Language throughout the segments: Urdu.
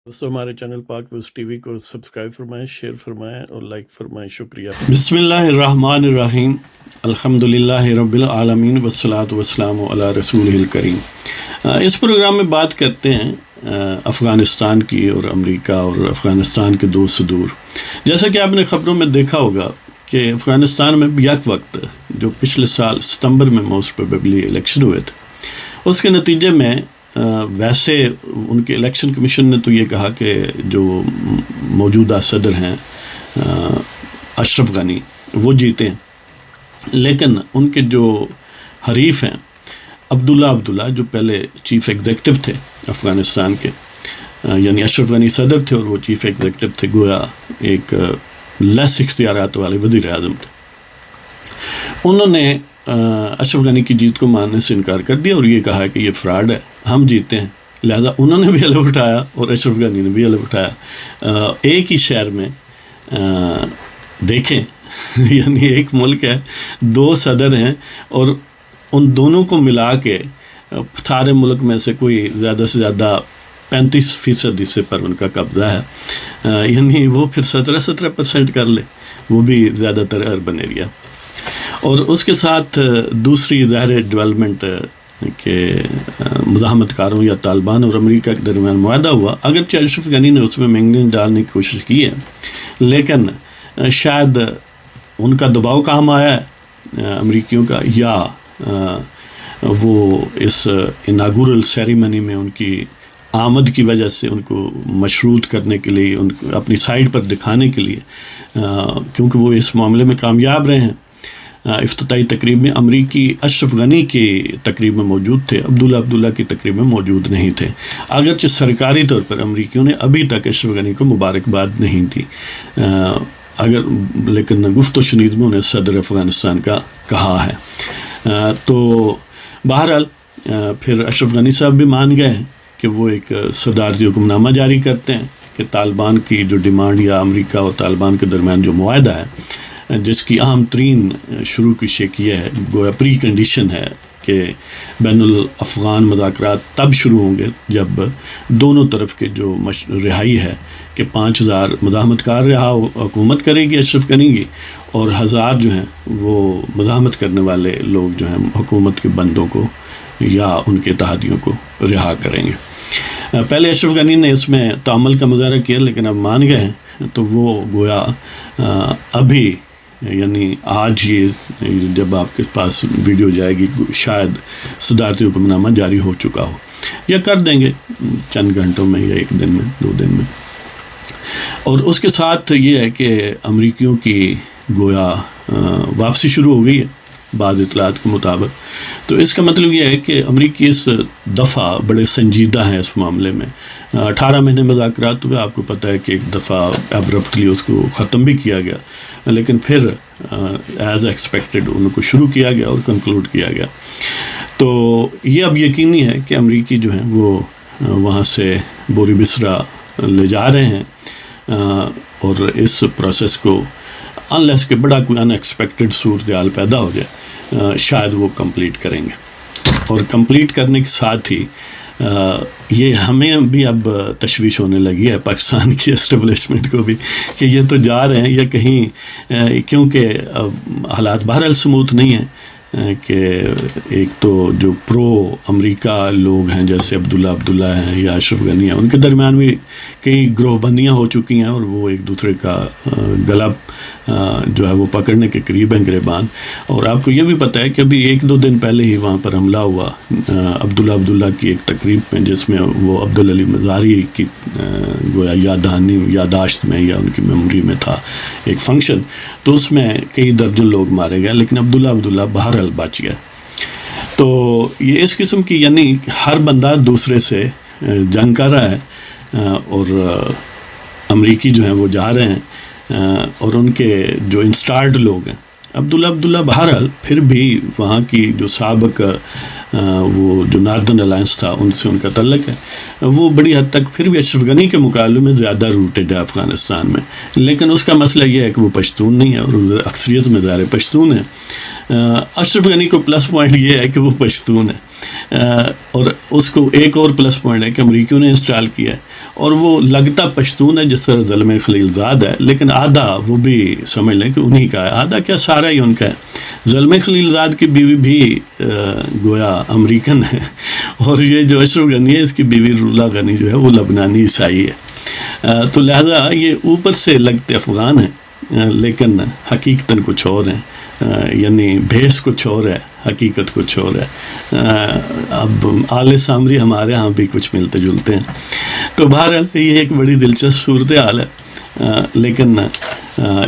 دوستو ہمارے چینل پاک ویوز ٹی وی کو سبسکرائب فرمائیں، شیئر فرمائیں اور لائک فرمائیں، شکریہ۔ بسم اللہ الرحمن الرحیم، الحمد للہ رب العالمین والصلاة والسلام علی رسولہ الکریم۔ اس پروگرام میں بات کرتے ہیں افغانستان کی اور امریکہ اور افغانستان کے دوست دور۔ جیسا کہ آپ نے خبروں میں دیکھا ہوگا کہ افغانستان میں یک وقت جو پچھلے سال ستمبر میں موسٹ پروبیبلی الیکشن ہوئے تھے، اس کے نتیجے میں ویسے ان کے الیکشن کمیشن نے تو یہ کہا کہ جو موجودہ صدر ہیں اشرف غنی وہ جیتے ہیں، لیکن ان کے جو حریف ہیں عبداللہ جو پہلے چیف ایگزیکٹو تھے افغانستان کے، یعنی اشرف غنی صدر تھے اور وہ چیف ایگزیکٹو تھے، گویا ایک لیس اختیارات والے وزیر اعظم تھے۔ انہوں نے اشرف غنی کی جیت کو ماننے سے انکار کر دیا اور یہ کہا کہ یہ فراڈ ہے، ہم جیتے ہیں۔ لہذا انہوں نے بھی حلف اٹھایا اور اشرف غنی نے بھی حلف اٹھایا۔ ایک ہی شہر میں دیکھیں یعنی ایک ملک ہے، دو صدر ہیں اور ان دونوں کو ملا کے سارے ملک میں سے کوئی زیادہ سے زیادہ 35% حصے پر ان کا قبضہ ہے، یعنی وہ پھر 17% کر لے، وہ بھی زیادہ تر اربن ایریا۔ اور اس کے ساتھ دوسری ظاہر ڈیولپمنٹ کہ مزاحمت کاروں یا طالبان اور امریکہ کے درمیان معاہدہ ہوا، اگرچہ اشرف غنی نے اس میں مینگنی ڈالنے کی کوشش کی ہے، لیکن شاید ان کا دباؤ کام آیا ہے امریکیوں کا، یا وہ اس اناگورل سیریمنی میں ان کی آمد کی وجہ سے ان کو مشروط کرنے کے لیے، ان کو اپنی سائڈ پر دکھانے کے لیے، کیونکہ وہ اس معاملے میں کامیاب رہے ہیں۔ افتتاحی تقریب میں امریکی اشرف غنی کی تقریب میں موجود تھے، عبداللہ کی تقریب میں موجود نہیں تھے، اگرچہ سرکاری طور پر امریکیوں نے ابھی تک اشرف غنی کو مبارکباد نہیں دی، لیکن گفت و شنید میں انہیں صدر افغانستان کا کہا ہے۔ تو بہرحال پھر اشرف غنی صاحب بھی مان گئے ہیں کہ وہ ایک صدارتی حکم نامہ جاری کرتے ہیں کہ طالبان کی جو ڈیمانڈ یا امریکہ اور طالبان کے درمیان جو معاہدہ ہے، جس کی اہم ترین شروع کی شک یہ ہے، گویا پری کنڈیشن ہے کہ بین الافغان مذاکرات تب شروع ہوں گے جب دونوں طرف کے جو رہائی ہے کہ 5000 مزاحمت کار رہا حکومت کرے گی اشرف غنی کی، اور 1000 جو ہیں وہ مزاحمت کرنے والے لوگ جو ہیں حکومت کے بندوں کو یا ان کے اتحادیوں کو رہا کریں گے۔ پہلے اشرف غنی نے اس میں تعامل کا مظاہرہ کیا، لیکن اب مان گئے ہیں، تو وہ گویا ابھی یعنی آج یہ جب آپ کے پاس ویڈیو جائے گی شاید صدارتی حکم نامہ جاری ہو چکا ہو، یا کر دیں گے چند گھنٹوں میں یا 1 دن میں 2 دن میں۔ اور اس کے ساتھ یہ ہے کہ امریکیوں کی گویا واپسی شروع ہو گئی ہے بعض اطلاعات کے مطابق، تو اس کا مطلب یہ ہے کہ امریکی اس دفعہ بڑے سنجیدہ ہیں اس معاملے میں۔ 18 مہینے مذاکرات ہوئے، آپ کو پتہ ہے کہ ایک دفعہ ایبرپٹلی اس کو ختم بھی کیا گیا، لیکن پھر ایز ایکسپیکٹڈ ان کو شروع کیا گیا اور کنکلوڈ کیا گیا۔ تو یہ اب یقینی ہے کہ امریکی جو ہیں وہ وہاں سے بوری بسرا لے جا رہے ہیں، اور اس پروسیس کو انلیس کہ بڑا کوئی ان ایکسپیکٹڈ صورتحال پیدا ہو جائے، شاید وہ کمپلیٹ کریں گے۔ اور کمپلیٹ کرنے کے ساتھ ہی یہ ہمیں بھی اب تشویش ہونے لگی ہے، پاکستان کی اسٹیبلشمنٹ کو بھی، کہ یہ تو جا رہے ہیں یا کہیں، کیونکہ حالات بہرحال سموتھ نہیں ہیں، کہ ایک تو جو پرو امریکہ لوگ ہیں جیسے عبداللہ ہیں یا اشرف غنی ہیں، ان کے درمیان بھی کئی گروہ بندیاں ہو چکی ہیں اور وہ ایک دوسرے کا گلا جو ہے وہ پکڑنے کے قریب ہیں گریبان۔ اور آپ کو یہ بھی پتہ ہے کہ ابھی 1-2 دن پہلے ہی وہاں پر حملہ ہوا عبداللہ کی ایک تقریب میں، جس میں وہ عبدالعلی مزاری کی گویا یادداشت میں یا ان کی میموری میں تھا ایک فنکشن، تو اس میں کئی درجن لوگ مارے گئے، لیکن عبداللہ بہرحال بچ گیا۔ تو یہ اس قسم کی، یعنی ہر بندہ دوسرے سے جنگ کر رہا ہے، اور امریکی جو ہیں وہ جا رہے ہیں، اور ان کے جو انسٹالڈ لوگ ہیں عبداللہ بہرحال پھر بھی وہاں کی جو سابق وہ جو ناردرن الائنس تھا ان سے ان کا تعلق ہے، وہ بڑی حد تک پھر بھی اشرف غنی کے مقابلے میں زیادہ روٹڈ ہے افغانستان میں، لیکن اس کا مسئلہ یہ ہے کہ وہ پشتون نہیں ہے، اور اکثریت میں ظاہر پشتون ہے۔ اشرف غنی کو پلس پوائنٹ یہ ہے کہ وہ پشتون ہے، اور اس کو ایک اور پلس پوائنٹ ہے کہ امریکیوں نے انسٹال کیا ہے، اور وہ لگتا پشتون ہے جس طرح زلمے خلیلزاد ہے، لیکن آدھا وہ بھی سمجھ لیں کہ انہی کا ہے، آدھا کیا سارا ہی ان کا ہے۔ زلمے خلیلزاد کی بیوی بھی گویا امریکن ہے، اور یہ جو اشرف غنی ہے اس کی بیوی رولا غنی جو ہے وہ لبنانی عیسائی ہے۔ تو لہذا یہ اوپر سے لگتے افغان ہیں لیکن حقیقتاً کچھ اور ہیں، یعنی بھیس کچھ اور ہے، حقیقت کچھ اور ہے۔ اب آل سامری ہمارے ہاں بھی کچھ ملتے جلتے ہیں۔ تو بہرحال یہ ایک بڑی دلچسپ صورتحال ہے، لیکن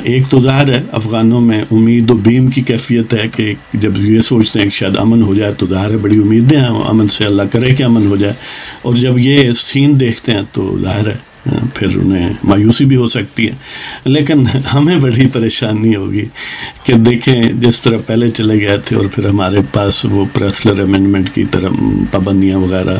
ایک تو ظاہر ہے افغانوں میں امید و بیم کی کیفیت ہے کہ جب یہ سوچتے ہیں کہ شاید امن ہو جائے تو ظاہر ہے بڑی امیدیں ہیں امن سے، اللہ کرے کہ امن ہو جائے، اور جب یہ سین دیکھتے ہیں تو ظاہر ہے پھر انہیں مایوسی بھی ہو سکتی ہے۔ لیکن ہمیں بڑی پریشانی ہوگی کہ دیکھیں جس طرح پہلے چلے گئے تھے، اور پھر ہمارے پاس وہ پریسلر امینڈمنٹ کی طرح پابندیاں وغیرہ،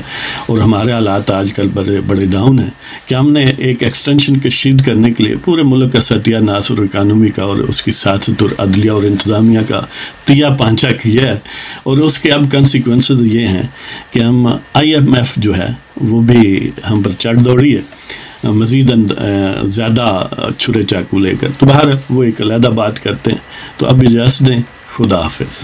اور ہمارے حالات آج کل بڑے ڈاؤن ہیں کہ ہم نے ایک ایکسٹینشن کشید کرنے کے لیے پورے ملک کا ستیہ ناس اور اکانومی کا اور اس کی سیاست اور عدلیہ اور انتظامیہ کا تیا پانچا کیا ہے، اور اس کے اب کنسیکوینسز یہ ہیں کہ ہم IMF جو ہے وہ بھی ہم پر چڑھ دوڑی ہے مزید زیادہ چھرے چاقو لے کر۔ تو باہر وہ ایک علیحدہ بات کرتے ہیں۔ تو اب اجازت دیں، خدا حافظ۔